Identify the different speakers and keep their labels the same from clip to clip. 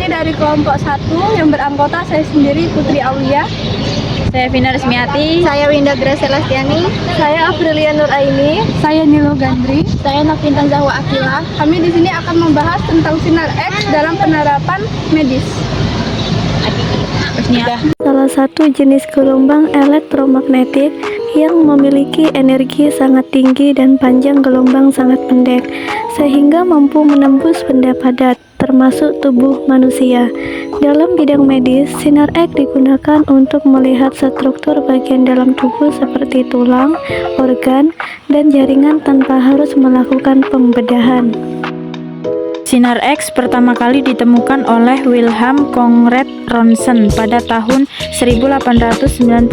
Speaker 1: sini dari kelompok 1 yang beranggota saya sendiri Putri Aulia.
Speaker 2: Saya Vina Resmiati.
Speaker 3: Saya Winda Grace Celestiani.
Speaker 1: Saya Aprilia Nur Aini.
Speaker 4: Saya Nilo Gandri.
Speaker 3: Saya Novintan Zahwa Akila.
Speaker 1: Kami di sini akan membahas tentang sinar X dalam penerapan medis.
Speaker 4: Salah satu jenis gelombang elektromagnetik yang memiliki energi sangat tinggi dan panjang gelombang sangat pendek, sehingga mampu menembus benda padat, termasuk tubuh manusia. Dalam bidang medis, sinar X digunakan untuk melihat struktur bagian dalam tubuh seperti tulang, organ, dan jaringan tanpa harus melakukan pembedahan.
Speaker 2: Sinar X pertama kali ditemukan oleh Wilhelm Conrad Roentgen pada tahun 1895.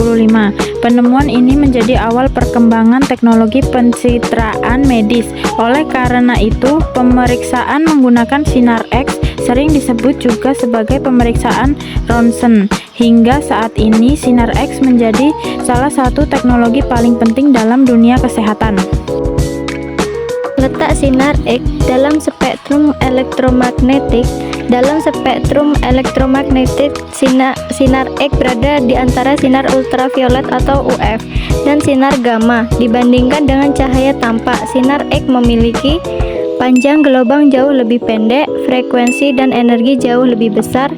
Speaker 2: Penemuan ini menjadi awal perkembangan teknologi pencitraan medis. Oleh karena itu, pemeriksaan menggunakan sinar X sering disebut juga sebagai pemeriksaan Roentgen. Hingga saat ini, sinar X menjadi salah satu teknologi paling penting dalam dunia kesehatan.
Speaker 3: Letak sinar X dalam spektrum elektromagnetik. Dalam spektrum elektromagnetik, sinar X berada di antara sinar ultraviolet atau UV dan sinar gamma. Dibandingkan dengan cahaya tampak, sinar X memiliki panjang gelombang jauh lebih pendek, frekuensi dan energi jauh lebih besar.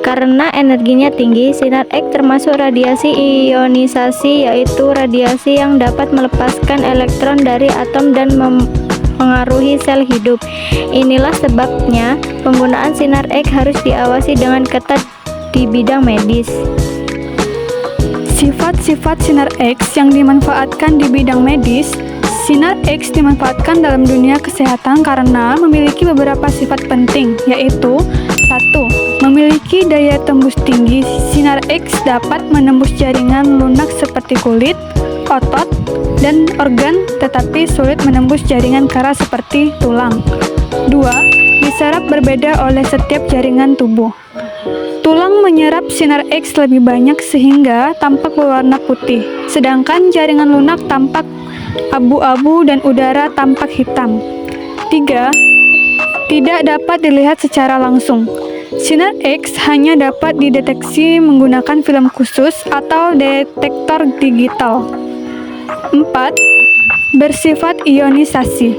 Speaker 3: Karena energinya tinggi, sinar X termasuk radiasi ionisasi, yaitu radiasi yang dapat melepaskan elektron dari atom dan mengaruhi sel hidup. Inilah sebabnya penggunaan sinar X harus diawasi dengan ketat di bidang medis.
Speaker 4: Sifat-sifat sinar X yang dimanfaatkan di bidang medis. Sinar X dimanfaatkan dalam dunia kesehatan karena memiliki beberapa sifat penting, yaitu 1. Memiliki daya tembus tinggi. Sinar X dapat menembus jaringan lunak seperti kulit, otot, dan organ, tetapi sulit menembus jaringan keras seperti tulang. 2. Diserap berbeda oleh setiap jaringan tubuh. Tulang menyerap sinar X lebih banyak sehingga tampak berwarna putih, sedangkan jaringan lunak tampak abu-abu dan udara tampak hitam. 3. Tidak dapat dilihat secara langsung. Sinar X hanya dapat dideteksi menggunakan film khusus atau detektor digital. 4. Bersifat ionisasi.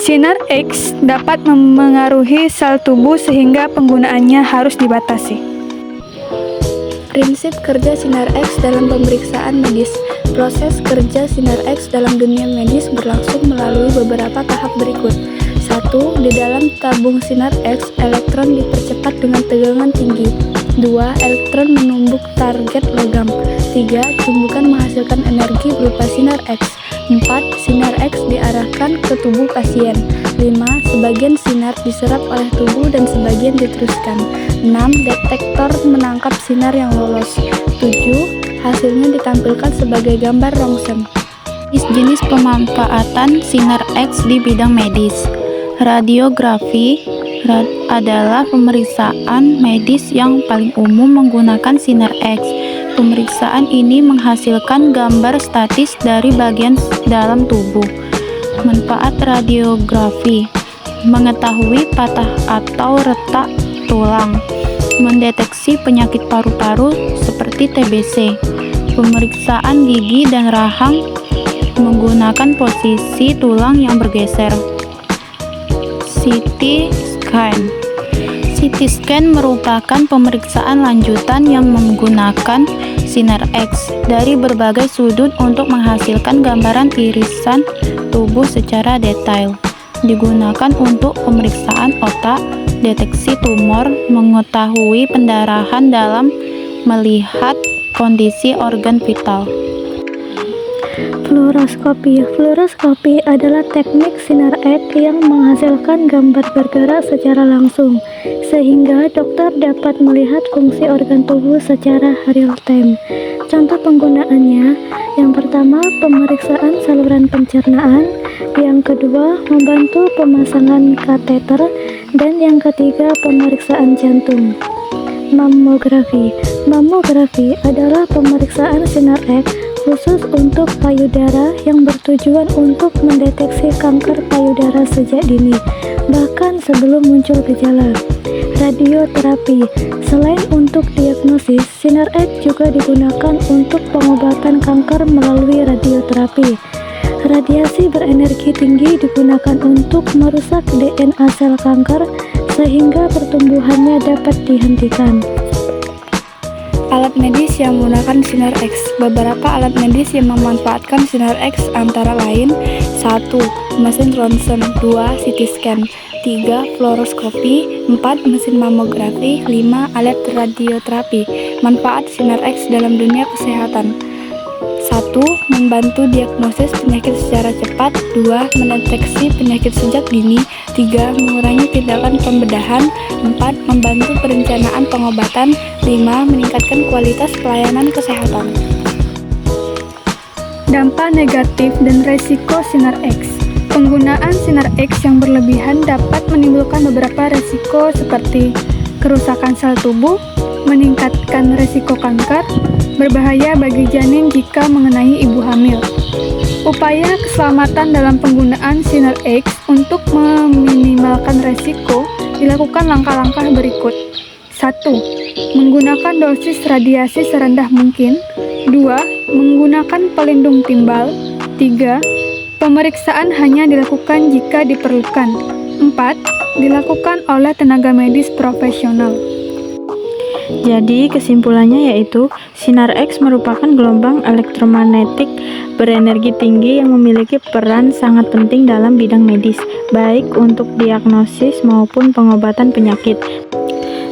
Speaker 4: Sinar X dapat memengaruhi sel tubuh sehingga penggunaannya harus dibatasi.
Speaker 1: Prinsip kerja sinar X dalam pemeriksaan medis. Proses kerja sinar X dalam dunia medis berlangsung melalui beberapa tahap berikut. 1. Di dalam tabung sinar X, elektron dipercepat dengan tegangan tinggi. 2. Elektron menumbuk target logam. 3. Tumbukan menghasilkan energi berupa sinar X. 4. Sinar X diarahkan ke tubuh pasien. 5. Sebagian sinar diserap oleh tubuh dan sebagian diteruskan. 6. Detektor menangkap sinar yang lolos. 7. Hasilnya ditampilkan sebagai gambar Roentgen.
Speaker 5: Jenis pemanfaatan sinar X di bidang medis. Radiografi adalah pemeriksaan medis yang paling umum menggunakan sinar X. Pemeriksaan ini menghasilkan gambar statis dari bagian dalam tubuh. Manfaat radiografi: mengetahui patah atau retak tulang, mendeteksi penyakit paru-paru seperti TBC, pemeriksaan gigi dan rahang menggunakan posisi tulang yang bergeser. CT scan. CT scan merupakan pemeriksaan lanjutan yang menggunakan sinar X dari berbagai sudut untuk menghasilkan gambaran irisan tubuh secara detail. Digunakan untuk pemeriksaan otak, deteksi tumor, mengetahui pendarahan dalam melihat kondisi organ vital.
Speaker 4: Fluoroskopi. Fluoroskopi adalah teknik sinar X yang menghasilkan gambar bergerak secara langsung, sehingga dokter dapat melihat fungsi organ tubuh secara real time. Contoh penggunaannya, yang pertama pemeriksaan saluran pencernaan, yang kedua membantu pemasangan kateter, dan yang ketiga pemeriksaan jantung. Mamografi. Mamografi adalah pemeriksaan sinar X khusus untuk payudara yang bertujuan untuk mendeteksi kanker payudara sejak dini, bahkan sebelum muncul gejala.
Speaker 1: radioterapi. Selain untuk diagnosis, Sinar X juga digunakan untuk pengobatan kanker melalui radioterapi. Radiasi berenergi tinggi digunakan untuk merusak DNA sel kanker sehingga pertumbuhannya dapat dihentikan. Alat medis yang menggunakan Sinar X. Beberapa alat medis yang memanfaatkan Sinar X antara lain: 1. Mesin ronsen, 2. CT scan, 3. fluoroskopi, 4. mesin mamografi, 5. alat radioterapi. Manfaat Sinar X dalam dunia kesehatan: 1. Membantu diagnosis penyakit secara cepat, 2. Mendeteksi penyakit sejak dini, 3. Mengurangi tindakan pembedahan, 4. Membantu perencanaan pengobatan, 5. Meningkatkan kualitas pelayanan kesehatan.
Speaker 4: Dampak negatif dan resiko Sinar X. Penggunaan Sinar X yang berlebihan dapat menimbulkan beberapa resiko seperti kerusakan sel tubuh, meningkatkan resiko kanker, berbahaya bagi janin jika mengenai ibu hamil. Upaya keselamatan dalam penggunaan Sinar X untuk meminimalkan resiko dilakukan langkah-langkah berikut. 1. Menggunakan dosis radiasi serendah mungkin. 2. Menggunakan pelindung timbal. 3. Pemeriksaan hanya dilakukan jika diperlukan. 4. Dilakukan oleh tenaga medis profesional.
Speaker 2: Jadi kesimpulannya yaitu Sinar X merupakan gelombang elektromagnetik berenergi tinggi yang memiliki peran sangat penting dalam bidang medis, baik untuk diagnosis maupun pengobatan penyakit.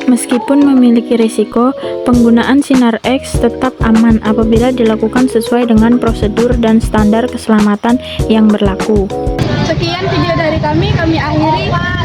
Speaker 2: Meskipun memiliki risiko, penggunaan Sinar X tetap aman apabila dilakukan sesuai dengan prosedur dan standar keselamatan yang berlaku.
Speaker 1: Sekian video dari kami akhiri.